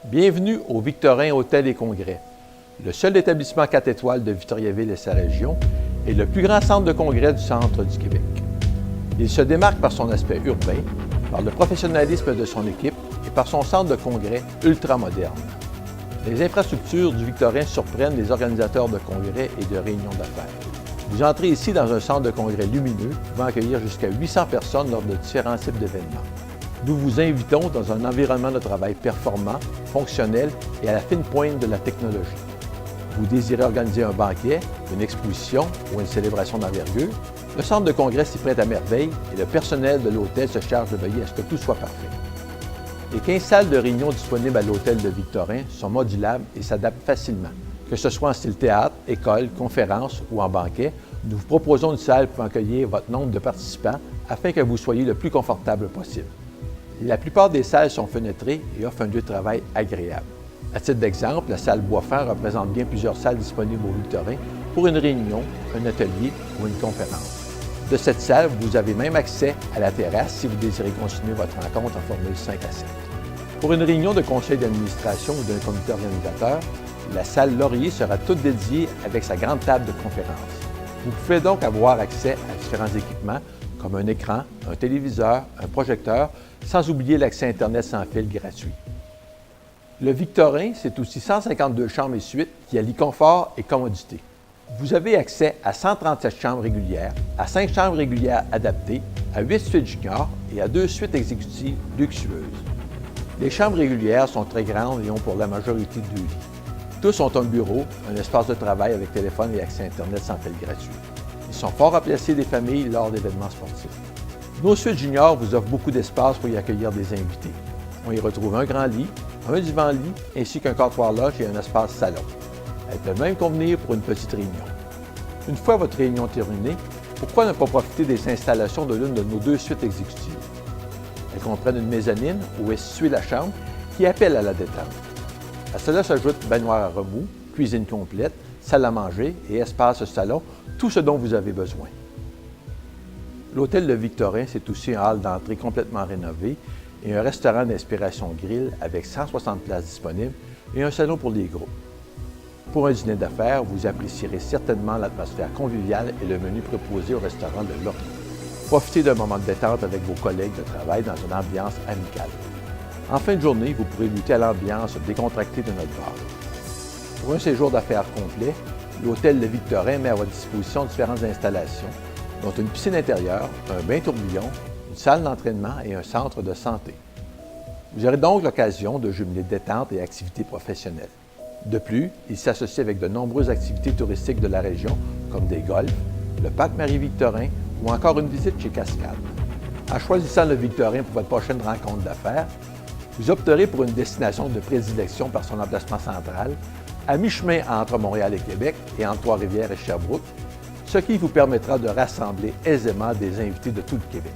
Bienvenue au Victorin Hôtel et Congrès, le seul établissement 4 étoiles de Victoriaville et sa région et le plus grand centre de congrès du centre du Québec. Il se démarque par son aspect urbain, par le professionnalisme de son équipe et par son centre de congrès ultramoderne. Les infrastructures du Victorin surprennent les organisateurs de congrès et de réunions d'affaires. Vous entrez ici dans un centre de congrès lumineux pouvant accueillir jusqu'à 800 personnes lors de différents types d'événements. Nous vous invitons dans un environnement de travail performant, fonctionnel et à la fine pointe de la technologie. Vous désirez organiser un banquet, une exposition ou une célébration d'envergure? Le centre de congrès s'y prête à merveille et le personnel de l'hôtel se charge de veiller à ce que tout soit parfait. Les 15 salles de réunion disponibles à l'hôtel de Victorin sont modulables et s'adaptent facilement. Que ce soit en style théâtre, école, conférence ou en banquet, nous vous proposons une salle pour accueillir votre nombre de participants afin que vous soyez le plus confortable possible. La plupart des salles sont fenêtrées et offrent un lieu de travail agréable. À titre d'exemple, la salle Boisfer représente bien plusieurs salles disponibles au Victorin pour une réunion, un atelier ou une conférence. De cette salle, vous avez même accès à la terrasse si vous désirez continuer votre rencontre en formule 5 à 7. Pour une réunion de conseil d'administration ou d'un comité organisateur, la salle Laurier sera toute dédiée avec sa grande table de conférence. Vous pouvez donc avoir accès à différents équipements comme un écran, un téléviseur, un projecteur, sans oublier l'accès Internet sans fil gratuit. Le Victorin, c'est aussi 152 chambres et suites qui allient confort et commodité. Vous avez accès à 137 chambres régulières, à 5 chambres régulières adaptées, à 8 suites juniors et à 2 suites exécutives luxueuses. Les chambres régulières sont très grandes et ont pour la majorité 2 lits. Tous ont un bureau, un espace de travail avec téléphone et accès Internet sans fil gratuit. Ils sont forts à placer des familles lors d'événements sportifs. Nos suites juniors vous offrent beaucoup d'espace pour y accueillir des invités. On y retrouve un grand lit, un divan-lit, ainsi qu'un comptoir-loge et un espace salon. Elles peuvent même convenir pour une petite réunion. Une fois votre réunion terminée, pourquoi ne pas profiter des installations de l'une de nos 2 suites exécutives? Elles comprennent une mezzanine où est située la chambre qui appelle à la détente. À cela s'ajoute baignoire à remous, cuisine complète, salle à manger et espace salon, tout ce dont vous avez besoin. L'hôtel de Victorin, c'est aussi un hall d'entrée complètement rénové et un restaurant d'inspiration grill avec 160 places disponibles et un salon pour les groupes. Pour un dîner d'affaires, vous apprécierez certainement l'atmosphère conviviale et le menu proposé au restaurant de Laurier. Profitez d'un moment de détente avec vos collègues de travail dans une ambiance amicale. En fin de journée, vous pourrez goûter à l'ambiance décontractée de notre bar. Pour un séjour d'affaires complet, l'hôtel Le Victorin met à votre disposition différentes installations, dont une piscine intérieure, un bain tourbillon, une salle d'entraînement et un centre de santé. Vous aurez donc l'occasion de jumeler détente et activités professionnelles. De plus, il s'associe avec de nombreuses activités touristiques de la région, comme des golfs, le parc Marie-Victorin ou encore une visite chez Cascade. En choisissant le Victorin pour votre prochaine rencontre d'affaires, vous opterez pour une destination de prédilection par son emplacement central, à mi-chemin entre Montréal et Québec et entre Trois-Rivières et Sherbrooke, ce qui vous permettra de rassembler aisément des invités de tout le Québec.